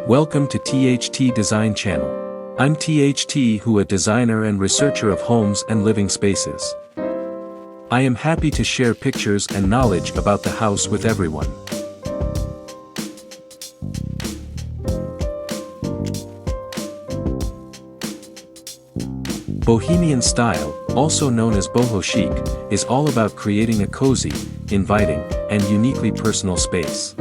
Welcome to THT Design Channel. I'm THT, who a designer and researcher of homes and living spaces. I am happy to share pictures and knowledge about the house with everyone. Bohemian style, also known as boho-chic, is all about creating a cozy, inviting, and uniquely personal space.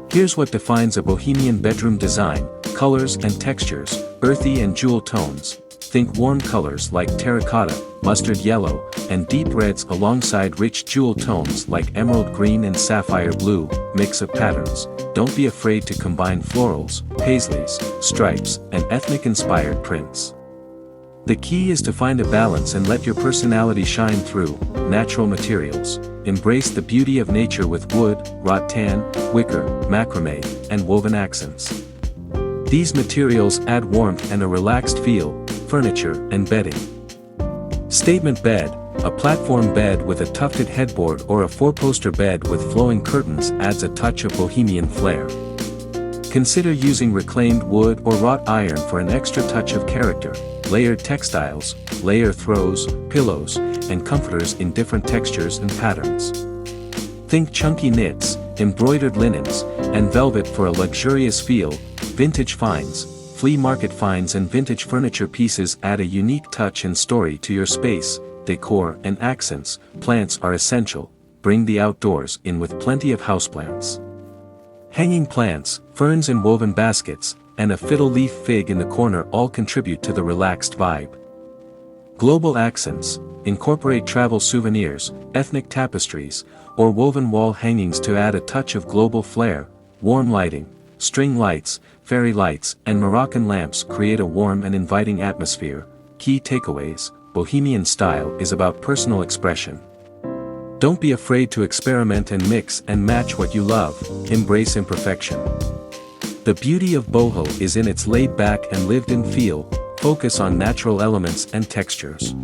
Here's what defines a Bohemian bedroom design: colors and textures, earthy and jewel tones. Think warm colors like terracotta, mustard yellow, and deep reds alongside rich jewel tones like emerald green and sapphire blue. Mix of patterns. Don't be afraid to combine florals, paisleys, stripes, and ethnic-inspired prints. The key is to find a balance and let your personality shine through. Natural materials. Embrace the beauty of nature with wood, rattan, wicker, macrame, and woven accents. These materials add warmth and a relaxed feel. Furniture and bedding. Statement bed. A platform bed with a tufted headboard or a four-poster bed with flowing curtains adds a touch of bohemian flair. Consider using reclaimed wood or wrought iron for an extra touch of character. Layered textiles, layer throws, pillows, and comforters in different textures and patterns. Think chunky knits, embroidered linens, and velvet for a luxurious feel. Vintage finds, flea market finds and vintage furniture pieces add a unique touch and story to your space. Decor and accents. Plants are essential. Bring the outdoors in with plenty of houseplants. Hanging plants, ferns in woven baskets, and a fiddle leaf fig in the corner all contribute to the relaxed vibe. Global accents. Incorporate travel souvenirs, ethnic tapestries, or woven wall hangings to add a touch of global flair. Warm lighting, string lights, fairy lights, and Moroccan lamps create a warm and inviting atmosphere. Key takeaways. Bohemian style is about personal expression. Don't be afraid to experiment and mix and match what you love. Embrace imperfection. The beauty of boho is in its laid-back and lived-in feel. Focus on natural elements and textures.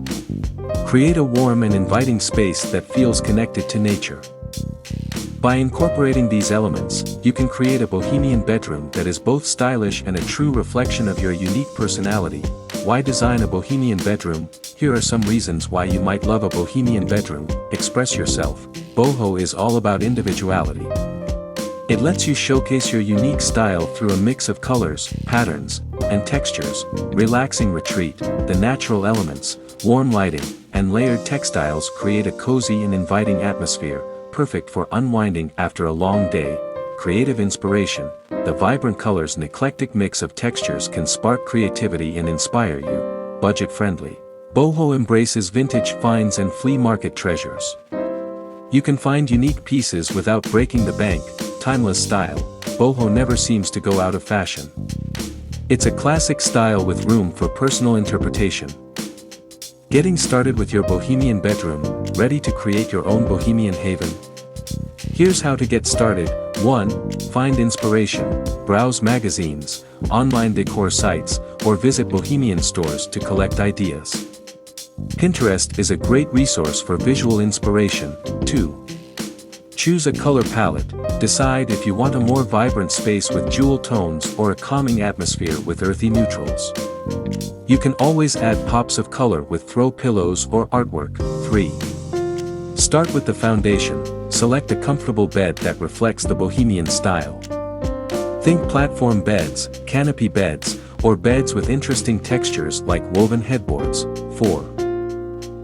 Create a warm and inviting space that feels connected to nature. By incorporating these elements, you can create a bohemian bedroom that is both stylish and a true reflection of your unique personality. Why design a bohemian bedroom? Here are some reasons why you might love a bohemian bedroom. Express yourself. Boho is all about individuality. It lets you showcase your unique style through a mix of colors, patterns, and textures. Relaxing retreat. The natural elements, warm lighting, and layered textiles create a cozy and inviting atmosphere, perfect for unwinding after a long day. Creative inspiration. The vibrant colors and eclectic mix of textures can spark creativity and inspire you. Budget-friendly. Boho embraces vintage finds and flea market treasures. You can find unique pieces without breaking the bank. Timeless style. Boho never seems to go out of fashion. It's a classic style with room for personal interpretation. Getting started with your bohemian bedroom, ready to create your own bohemian haven? Here's how to get started. 1. Find inspiration. Browse magazines, online decor sites, or visit bohemian stores to collect ideas. Pinterest is a great resource for visual inspiration. 2. Choose a color palette. Decide if you want a more vibrant space with jewel tones or a calming atmosphere with earthy neutrals. You can always add pops of color with throw pillows or artwork. 3. Start with the foundation. Select a comfortable bed that reflects the bohemian style. Think platform beds, canopy beds, or beds with interesting textures like woven headboards. 4.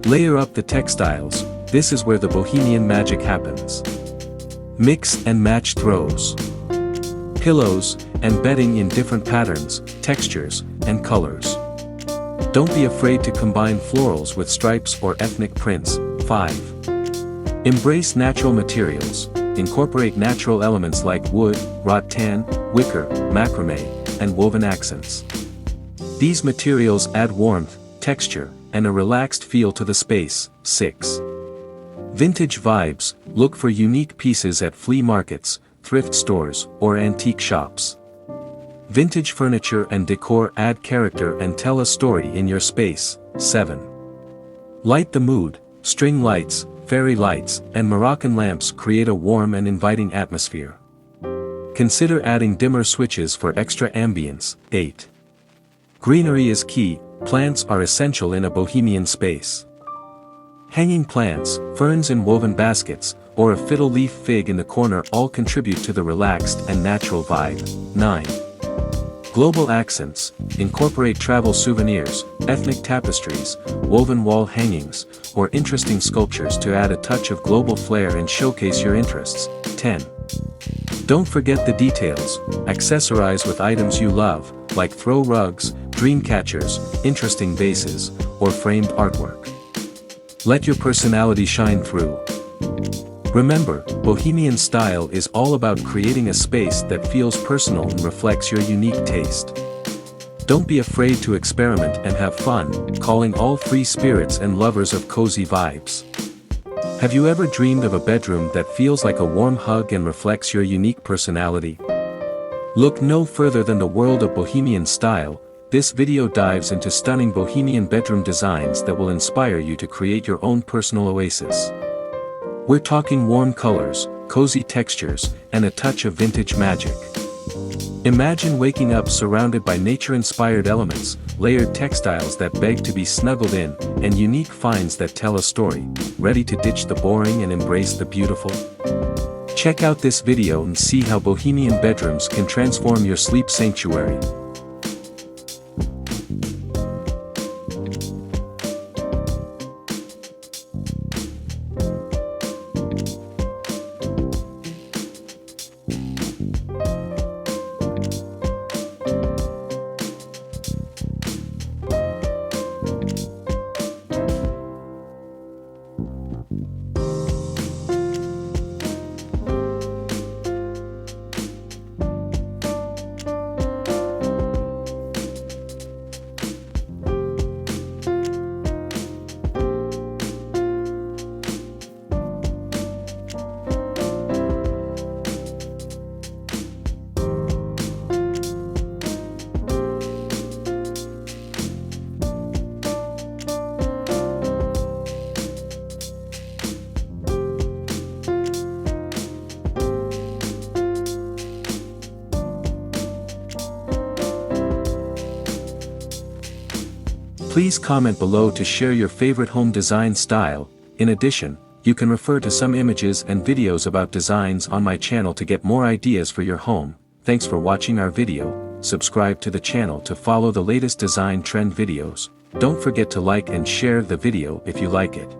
Layer up the textiles. This is where the bohemian magic happens. Mix and match throws, pillows, and bedding in different patterns, textures, and colors. Don't be afraid to combine florals with stripes or ethnic prints. 5. Embrace natural materials. Incorporate natural elements like wood, rattan, wicker, macrame, and woven accents. These materials add warmth, texture, and a relaxed feel to the space. 6. Vintage vibes. Look for unique pieces at flea markets, thrift stores, or antique shops. Vintage furniture and decor add character and tell a story in your space. 7. Light the mood. String lights, fairy lights, and Moroccan lamps create a warm and inviting atmosphere. Consider adding dimmer switches for extra ambience. 8. Greenery is key. Plants are essential in a bohemian space. Hanging plants, ferns in woven baskets, or a fiddle leaf fig in the corner all contribute to the relaxed and natural vibe. 9. Global accents. Incorporate travel souvenirs, ethnic tapestries, woven wall hangings, or interesting sculptures to add a touch of global flair and showcase your interests. 10. Don't forget the details. Accessorize with items you love, like throw rugs, dream catchers, interesting vases, or framed artwork. Let your personality shine through. Remember, Bohemian style is all about creating a space that feels personal and reflects your unique taste. Don't be afraid to experiment and have fun, calling all free spirits and lovers of cozy vibes. Have you ever dreamed of a bedroom that feels like a warm hug and reflects your unique personality? Look no further than the world of Bohemian style. This video dives into stunning Bohemian bedroom designs that will inspire you to create your own personal oasis. We're talking warm colors, cozy textures, and a touch of vintage magic. Imagine waking up surrounded by nature-inspired elements, layered textiles that beg to be snuggled in, and unique finds that tell a story. Ready to ditch the boring and embrace the beautiful? Check out this video and see how Bohemian bedrooms can transform your sleep sanctuary. Please comment below to share your favorite home design style. In addition, you can refer to some images and videos about designs on my channel to get more ideas for your home. Thanks for watching our video. Subscribe to the channel to follow the latest design trend videos. Don't forget to like and share the video if you like it.